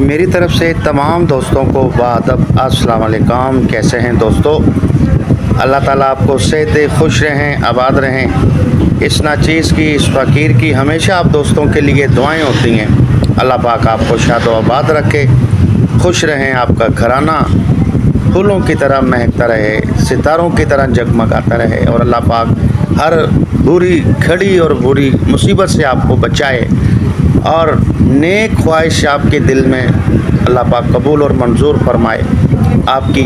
मेरी तरफ से तमाम दोस्तों को बाअदब अस्सलाम वालेकुम। कैसे हैं दोस्तों? अल्लाह ताला आपको सेहत दे, खुश रहें, आबाद रहें। इस नाचीज़ की, इस फ़कीर की हमेशा आप दोस्तों के लिए दुआएं होती हैं। अल्लाह पाक आपको शाद आबाद रखे, खुश रहें, आपका घराना फूलों की तरह महकता रहे, सितारों की तरह जगमगाता रहे और अल्लाह पाक हर बुरी घड़ी और बुरी मुसीबत से आपको बचाए और नेक ख्वाहिश आपके दिल में अल्लाह पाक कबूल और मंजूर फरमाए। आपकी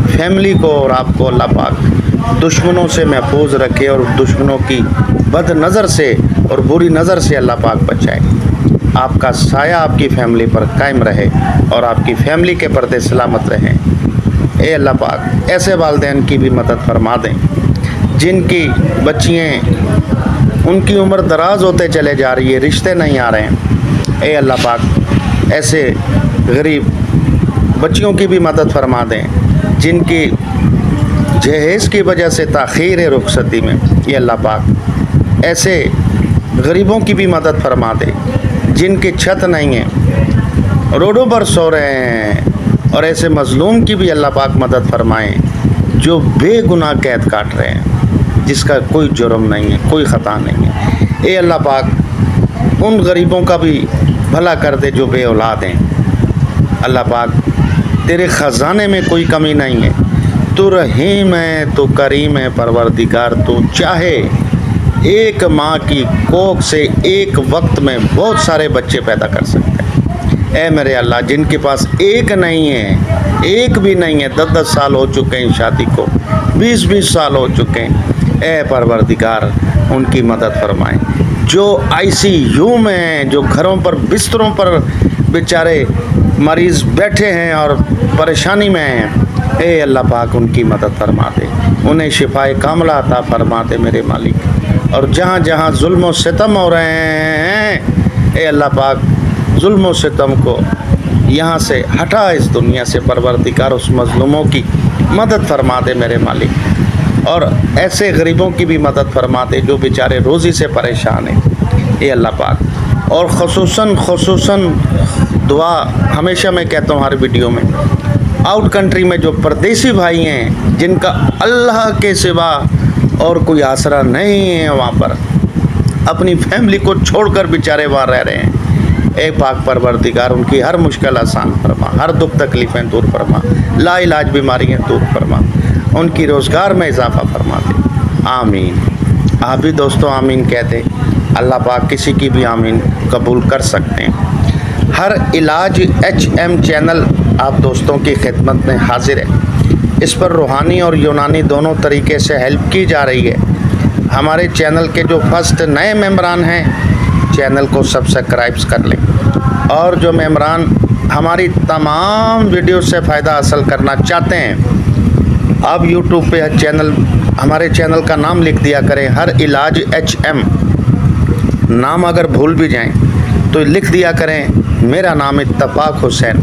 फैमिली को और आपको अल्लाह पाक दुश्मनों से महफूज रखे और दुश्मनों की बद नज़र से और बुरी नज़र से अल्लाह पाक बचाए। आपका साया आपकी फैमिली पर कायम रहे और आपकी फैमिली के पर्दे सलामत रहें। ए अल्लाह पाक ऐसे वालिदैन की भी मदद फरमा दें जिनकी बच्चियाँ उनकी उम्र दराज होते चले जा रही है, रिश्ते नहीं आ रहे हैं। ए अल्लाह पाक ऐसे गरीब बच्चियों की भी मदद फरमा दें जिनकी जहेज़ की वजह से ताख़ीर है रुखसती में। ये अल्लाह पाक ऐसे गरीबों की भी मदद फरमा दे जिनकी छत नहीं है, रोडों पर सो रहे हैं और ऐसे मज़लूम की भी अल्लाह पाक मदद फरमाएँ जो बेगुनाह कैद काट रहे हैं, जिसका कोई जुर्म नहीं है, कोई ख़ता नहीं है। ए अल्लाह पाक उन गरीबों का भी भला कर दे जो बे औलाद हैं। अल्लाह पाक तेरे ख़जाने में कोई कमी नहीं है, तू रहीम है, तू करीम है परवरदिगार। तू चाहे एक माँ की कोख से एक वक्त में बहुत सारे बच्चे पैदा कर सकते हैं। ए मेरे अल्लाह, जिनके पास एक नहीं है, एक भी नहीं है, 10-10 साल हो चुके हैं शादी को, 20-20 साल हो चुके हैं, ए परवरदिगार उनकी मदद फरमाएं। जो ICU में हैं, जो घरों पर बिस्तरों पर बेचारे मरीज़ बैठे हैं और परेशानी में हैं, ए अल्लाह पाक उनकी मदद फरमा दे, उन्हें शिफाए कामला अता फरमा दे मेरे मालिक। और जहाँ जहाँ जुल्म और सितम हो रहे हैं, ए अल्लाह पाक जुल्म और सितम को यहाँ से हटा, इस दुनिया से परवरदिगार उस मज़लूमों की मदद फरमा दे मेरे मालिक। और ऐसे गरीबों की भी मदद फरमा दे जो बेचारे रोज़ी से परेशान हैं। ए अल्लाह पाक और ख़ुसूसन दुआ हमेशा मैं कहता हूँ हर वीडियो में, आउट कंट्री में जो परदेसी भाई हैं जिनका अल्लाह के सिवा और कोई आसरा नहीं है, वहाँ पर अपनी फैमिली को छोड़कर बेचारे वहाँ रह रहे हैं, ए पाक परवरदिगार उनकी हर मुश्किल आसान फरमा, हर दुख तकलीफ़ें दूर फरमा, लाइलाज बीमारियाँ दूर फरमा, उनकी रोज़गार में इजाफ़ा फरमा दे। आमीन। आप भी दोस्तों आमीन कहते, अल्लाह पाक किसी की भी आमीन कबूल कर सकते हैं। हर इलाज HM चैनल आप दोस्तों की खिदमत में हाजिर है। इस पर रूहानी और यूनानी दोनों तरीके से हेल्प की जा रही है। हमारे चैनल के जो फर्स्ट नए मेंबरान हैं, चैनल को सब्सक्राइब कर लें और जो मेंबरान हमारी तमाम वीडियो से फ़ायदा हासिल करना चाहते हैं, आप YouTube पे हमारे चैनल का नाम लिख दिया करें, हर इलाज HM। नाम अगर भूल भी जाएं तो लिख दिया करें मेरा नाम इत्तफाक हुसैन,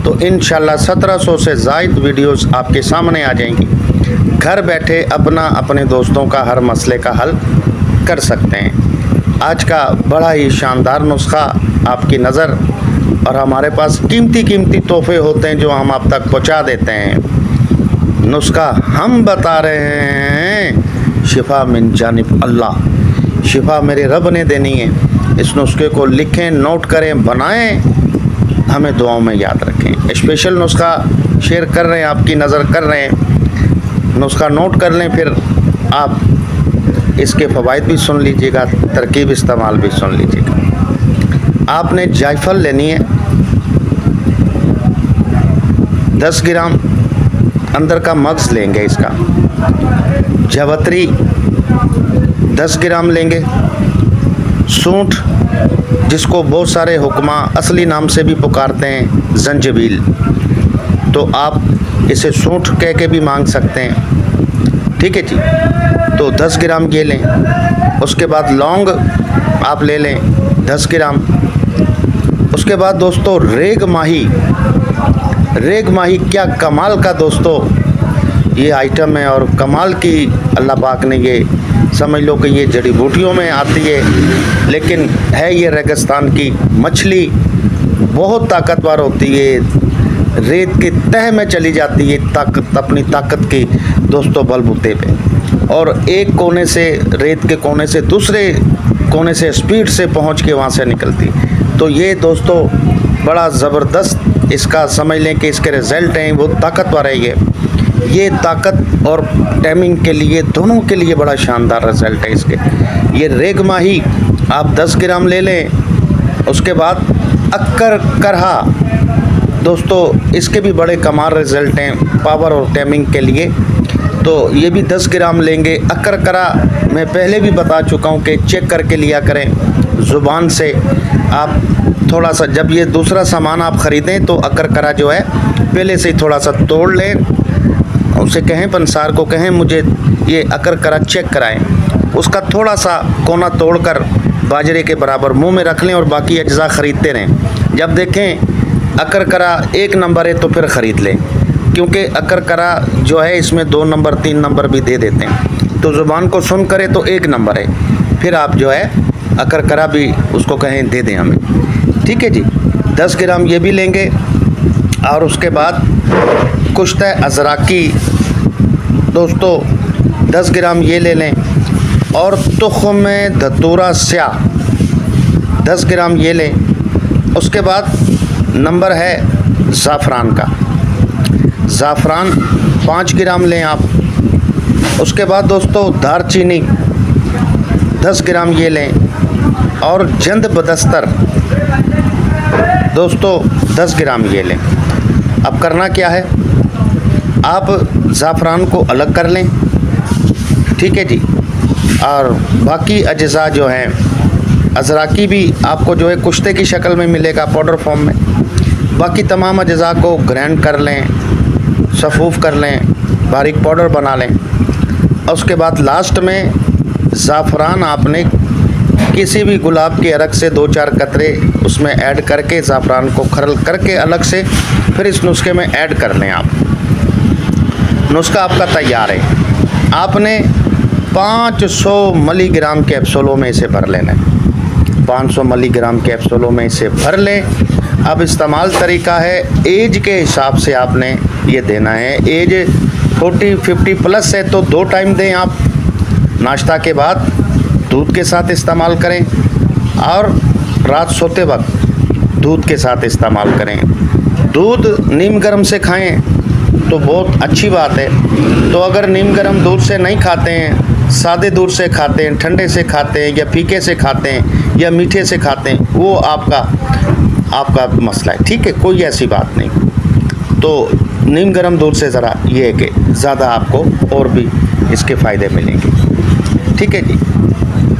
तो इंशाल्लाह 1700 से ज़ायद वीडियोस आपके सामने आ जाएंगी। घर बैठे अपने दोस्तों का हर मसले का हल कर सकते हैं। आज का बड़ा ही शानदार नुस्खा आपकी नज़र, और हमारे पास कीमती तोहफे होते हैं जो हम आप तक पहुंचा देते हैं। नुस्खा हम बता रहे हैं, शिफा मिन जानिब अल्लाह, शिफा मेरे रब ने देनी है। इस नुस्खे को लिखें, नोट करें, बनाएं, हमें दुआओं में याद रखें। स्पेशल नुस्खा शेयर कर रहे हैं, आपकी नज़र कर रहे हैं, नुस्खा नोट कर लें, फिर आप इसके फ़वाइद भी सुन लीजिएगा, तरकीब इस्तेमाल भी सुन लीजिएगा। आपने जायफल लेनी है 10 ग्राम, अंदर का मग्ज़ लेंगे इसका, जावित्री 10 ग्राम लेंगे, सूंठ जिसको बहुत सारे हुक्मा असली नाम से भी पुकारते हैं जंजबील, तो आप इसे सूंठ कह के भी मांग सकते हैं, ठीक है जी। तो 10 ग्राम ये लें। उसके बाद लौंग आप ले लें 10 ग्राम। उसके बाद दोस्तों रेग माही क्या कमाल का दोस्तों ये आइटम है, और कमाल की अल्लाह पाक ने ये समझ लो कि ये जड़ी बूटियों में आती है, लेकिन है ये रेगिस्तान की मछली, बहुत ताकतवर होती है, रेत के तह में चली जाती है ताकत, अपनी ताकत की दोस्तों बलबूते पे, और एक कोने से, रेत के कोने से दूसरे कोने से स्पीड से पहुंच के वहां से निकलती। तो ये दोस्तों बड़ा ज़बरदस्त, इसका समझ लें कि इसके रिज़ल्ट हैं वो ताकतवर है। ये ताकत और टाइमिंग के लिए, दोनों के लिए बड़ा शानदार रिज़ल्ट है इसके। ये रेग माही आप 10 ग्राम ले लें। उसके बाद अक्कर करहा दोस्तों, इसके भी बड़े कमाल रिज़ल्ट हैं पावर और टाइमिंग के लिए। तो ये भी 10 ग्राम लेंगे। अक्कर करा मैं पहले भी बता चुका हूँ कि चेक करके लिया करें ज़ुबान से। आप थोड़ा सा, जब ये दूसरा सामान आप ख़रीदें तो अक्कर करा जो है पहले से ही थोड़ा सा तोड़ लें, उसे कहें, पंसार को कहें मुझे ये अक्कर करा चेक कराएं। उसका थोड़ा सा कोना तोड़कर बाजरे के बराबर मुंह में रख लें और बाकी अज्जा ख़रीदते रहें। जब देखें अक्कर करा 1 नंबर है तो फिर ख़रीद लें, क्योंकि अक्कर करा जो है इसमें 2 नंबर 3 नंबर भी दे देते हैं। तो ज़ुबान को सुन करे तो 1 नंबर है, फिर आप जो है अक्कर करा भी उसको कहें दे दें हमें। ठीक है जी, 10 ग्राम ये भी लेंगे। और उसके बाद कुश्त अज़राकी दोस्तों 10 ग्राम ये ले लें, और तुख्म धतूरा स्याह 10 ग्राम ये लें। उसके बाद नंबर है ज़ाफ़रान का, ज़ाफ़रान 5 ग्राम लें आप। उसके बाद दोस्तों दारचीनी 10 ग्राम ये लें, और जंद बदस्तर दोस्तों 10 ग्राम ये लें। अब करना क्या है, आप ज़ाफ़रान को अलग कर लें, ठीक है जी, और बाकी अज्जा जो हैं अज़राकी भी आपको जो है कुश्ते की शक्ल में मिलेगा पाउडर फॉर्म में। बाकी तमाम अज्जा को ग्राइंड कर लें, सफ़ूफ़ कर लें, बारीक पाउडर बना लें। और उसके बाद लास्ट में ज़ाफ़रान आपने किसी भी गुलाब के अरक से 2-4 कतरे उसमें ऐड करके ज़ाफ़रान को खरल करके अलग से फिर इस नुस्खे में ऐड कर लें आप। नुस्खा आपका तैयार है। आपने 500 मिलीग्राम कैप्सूलों में इसे भर लेना है। 500 मिलीग्राम कैप्सूलों में इसे भर लें। अब इस्तेमाल तरीका है, एज के हिसाब से आपने ये देना है। एज 40-50 प्लस है तो 2 टाइम दें आप। नाश्ता के बाद दूध के साथ इस्तेमाल करें, और रात सोते वक्त दूध के साथ इस्तेमाल करें। दूध नीम गर्म से खाएं तो बहुत अच्छी बात है। तो अगर नीम गर्म दूध से नहीं खाते हैं, सादे दूध से खाते हैं, ठंडे से खाते हैं, या फीके से खाते हैं, या मीठे से खाते हैं, वो आपका मसला है। ठीक है, कोई ऐसी बात नहीं। तो नीम गर्म दूध से ज़रा ये है कि ज़्यादा आपको और भी इसके फ़ायदे मिलेंगे। ठीक है जी,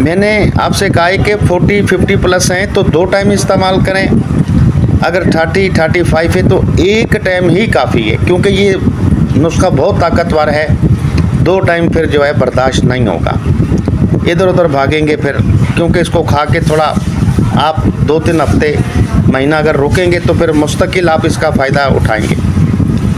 मैंने आपसे कहा है कि 40-50 प्लस हैं तो 2 टाइम इस्तेमाल करें। अगर 30-35 है तो 1 टाइम ही काफ़ी है, क्योंकि ये नुस्खा बहुत ताकतवर है। 2 टाइम फिर जो है बर्दाश्त नहीं होगा, इधर उधर भागेंगे फिर, क्योंकि इसको खा के थोड़ा आप 2-3 हफ्ते, महीना अगर रुकेंगे तो फिर मुस्तकिल आप इसका फ़ायदा उठाएंगे।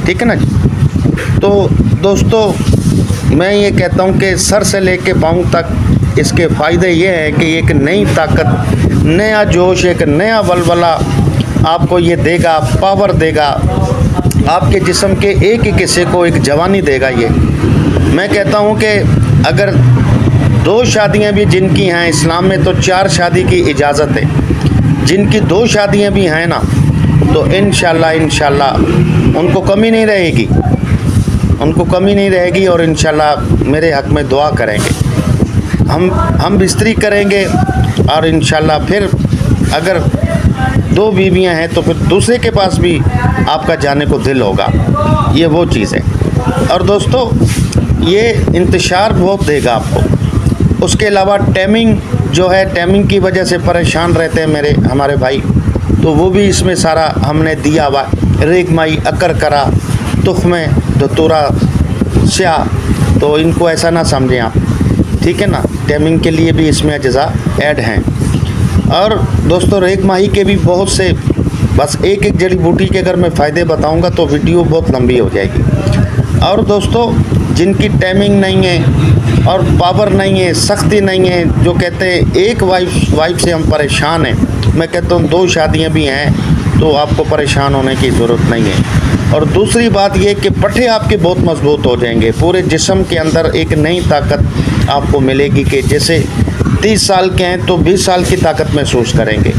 ठीक है ना जी। तो दोस्तों मैं ये कहता हूँ कि सर से लेके पाँव तक इसके फ़ायदे ये हैं कि एक नई ताकत, नया जोश, एक नया वलवला आपको ये देगा, पावर देगा, आपके जिस्म के एक एक हिस्से को एक जवानी देगा। ये मैं कहता हूँ कि अगर 2 शादियाँ भी जिनकी हैं, इस्लाम में तो 4 शादी की इजाज़त है। जिनकी 2 शादियाँ भी हैं ना, तो इंशाल्लाह उनको कमी नहीं रहेगी, उनको कमी नहीं रहेगी। और इंशाल्लाह मेरे हक़ में दुआ करेंगे, हम बिस्तरी करेंगे, और इंशाल्लाह फिर अगर 2 बीवियां हैं तो फिर दूसरे के पास भी आपका जाने को दिल होगा। ये वो चीज़ है। और दोस्तों ये इंतशार बहुत देगा आपको। उसके अलावा टाइमिंग जो है, टाइमिंग की वजह से परेशान रहते हैं हमारे भाई, तो वो भी इसमें सारा हमने दिया हुआ। रेगमाई, अकर करा, तुख्मे धतूरा स्याह, तो इनको ऐसा ना समझें आप, ठीक है ना। टाइमिंग के लिए भी इसमें अज्जा ऐड हैं। और दोस्तों रेगमाही के भी बहुत से, बस एक एक जड़ी बूटी के अगर मैं फ़ायदे बताऊंगा तो वीडियो बहुत लंबी हो जाएगी। और दोस्तों जिनकी टाइमिंग नहीं है और पावर नहीं है, सख्ती नहीं है, जो कहते हैं एक वाइफ से हम परेशान हैं, मैं कहता हूँ 2 शादियाँ भी हैं तो आपको परेशान होने की ज़रूरत नहीं है। और दूसरी बात ये कि पट्टे आपके बहुत मजबूत हो जाएंगे, पूरे जिस्म के अंदर एक नई ताकत आपको मिलेगी कि जैसे 30 साल के हैं तो 20 साल की ताकत महसूस करेंगे,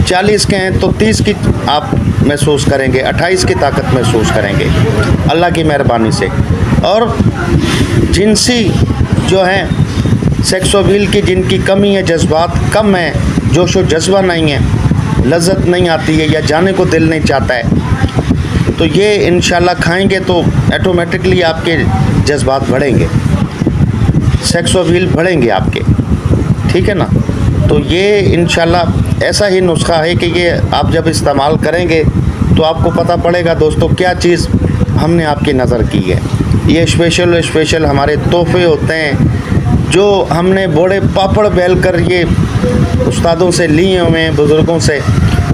40 के हैं तो 30 की आप महसूस करेंगे, 28 की ताकत महसूस करेंगे अल्लाह की मेहरबानी से। और जिनसी जो है सेक्स अपील की जिनकी कमी है, जज्बात कम है, जोश व जज्बा नहीं है, लज़्ज़त नहीं आती है या जाने को दिल नहीं चाहता है, तो ये इंशाल्लाह खाएंगे तो ऑटोमेटिकली आपके जज्बात बढ़ेंगे, सेक्स अपील बढ़ेंगे आपके, ठीक है ना। तो ये इंशाल्लाह ऐसा ही नुस्खा है कि ये आप जब इस्तेमाल करेंगे तो आपको पता पड़ेगा दोस्तों क्या चीज़ हमने आपकी नज़र की है। ये स्पेशल हमारे तोहफे होते हैं जो हमने बड़े पापड़ बेल कर ये उस्तादों से लिए हुए हैं, बुज़ुर्गों से,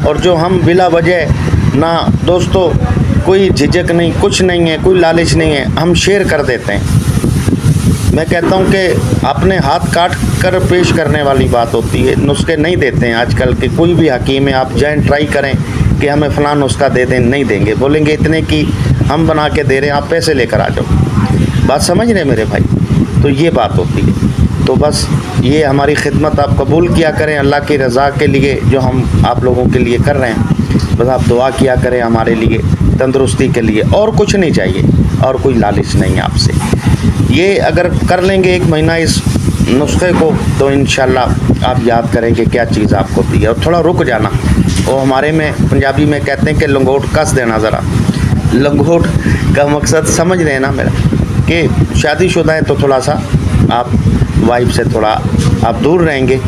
और जो हम बिला वजह ना दोस्तों कोई झिझक नहीं, कुछ नहीं है, कोई लालच नहीं है, हम शेयर कर देते हैं। मैं कहता हूं कि अपने हाथ काट कर पेश करने वाली बात होती है, नुस्खे नहीं देते हैं आजकल के कोई भी हकीम है। आप जाएँ ट्राई करें कि हमें फ़लाँ नुस्खा दे दें, नहीं देंगे, बोलेंगे इतने की हम बना के दे रहे हैं, आप पैसे लेकर आ जाओ। बात समझ रहे मेरे भाई? तो ये बात होती है। तो बस ये हमारी खिदमत आप कबूल किया करें अल्लाह की रज़ा के लिए, जो हम आप लोगों के लिए कर रहे हैं। बस आप दुआ किया करें हमारे लिए, तंदुरुस्ती के लिए, और कुछ नहीं चाहिए, और कोई लालच नहीं है आपसे। ये अगर कर लेंगे 1 महीना इस नुस्खे को तो इंशाल्लाह आप याद करेंगे क्या चीज़ आपको दी है। और थोड़ा रुक जाना, वो हमारे में पंजाबी में कहते हैं कि लंगोट कस देना ज़रा। लंगोट का मकसद समझ रहे हैं ना मेरा, कि शादीशुदा है तो थोड़ा सा आप वाइफ से थोड़ा आप दूर रहेंगे,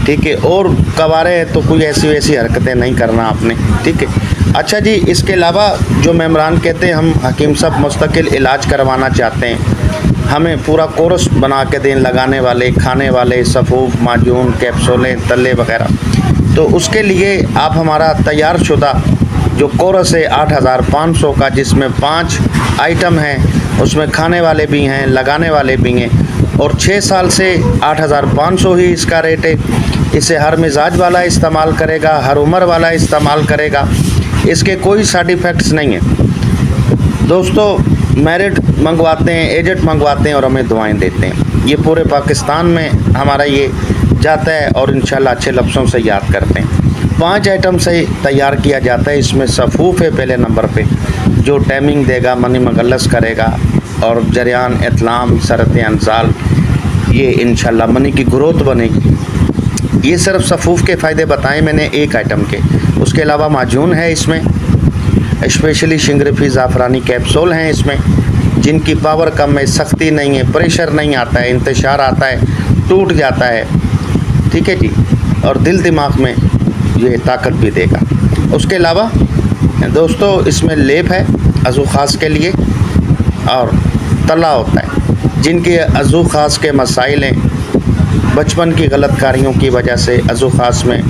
ठीक है। और कवारे हैं तो कोई ऐसी वैसी हरकतें नहीं करना आपने, ठीक है। अच्छा जी, इसके अलावा जो मेम्बरान कहते हैं हम हकीम साहब मुस्तकिल इलाज करवाना चाहते हैं, हमें पूरा कोर्स बना के दें, लगाने वाले, खाने वाले, सफ़ूफ, माजून, कैप्सूलें, तले वगैरह, तो उसके लिए आप हमारा तैयार शुदा जो कोर्स है 8500 का, जिसमें 5 आइटम हैं, उसमें खाने वाले भी हैं, लगाने वाले भी हैं, और 6 साल से 8500 ही इसका रेट है। इसे हर मिजाज वाला इस्तेमाल करेगा, हर उम्र वाला इस्तेमाल करेगा, इसके कोई साइड इफ़ेक्ट्स नहीं है दोस्तों। मैरिड मंगवाते हैं, एजेंट मंगवाते हैं और हमें दुआएं देते हैं। ये पूरे पाकिस्तान में हमारा ये जाता है और इंशाल्लाह अच्छे लफ्ज़ों से याद करते हैं। 5 आइटम से तैयार किया जाता है। इसमें सफ़ूफ है पहले नंबर पे, जो टाइमिंग देगा, मनी मगलस करेगा, और जरियान, इतलाम, सरत अंजाल, ये इंशाल्लाह मनी की ग्रोथ बनेगी। ये सिर्फ सफ़ूफ के फ़ायदे बताएं मैंने 1 आइटम के। उसके अलावा माजून है इसमें, स्पेशली शिंगरफी ज़ाफ़रानी कैप्सूल हैं इसमें, जिनकी पावर कम है, सख्ती नहीं है, प्रेशर नहीं आता है, इंतशार आता है, टूट जाता है, ठीक है जी, और दिल दिमाग में ये ताकत भी देगा। उसके अलावा दोस्तों इसमें लेप है अज़ू ख़ास के लिए, और तला होता है जिनके अज़ू ख़ास के मसाइल हैं, बचपन की गलतकारियों की वजह से अज़ू ख़ास में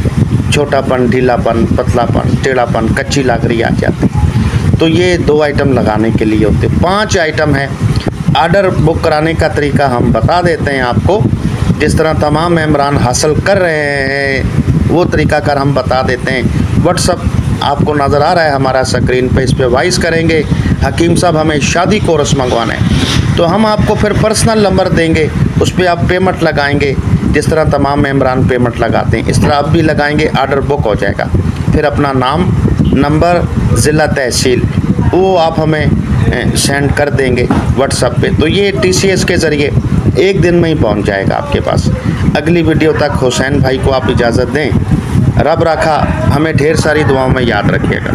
छोटापन, ढीलापन, पतलापन, टेढ़ापन, कच्ची लाकड़ी आ जाती है, तो ये 2 आइटम लगाने के लिए होते। 5 आइटम है। आर्डर बुक कराने का तरीका हम बता देते हैं आपको, जिस तरह तमाम मेम्बरान हासिल कर रहे हैं वो तरीक़ाकार हम बता देते हैं। व्हाट्सअप आपको नज़र आ रहा है हमारा स्क्रीन पे, इस पर वॉइस करेंगे हकीम साहब हमें शादी कोर्स मंगवाना है, तो हम आपको फिर पर्सनल नंबर देंगे, उस पर आप पेमेंट लगाएंगे, जिस तरह तमाम मेम्बरान पेमेंट लगाते हैं इस तरह आप भी लगाएंगे, आर्डर बुक हो जाएगा। फिर अपना नाम, नंबर, ज़िला, तहसील वो आप हमें सेंड कर देंगे व्हाट्सएप पे, तो ये TCS के ज़रिए 1 दिन में ही पहुंच जाएगा आपके पास। अगली वीडियो तक हुसैन भाई को आप इजाज़त दें। रब रखा, हमें ढेर सारी दुआओं में याद रखिएगा।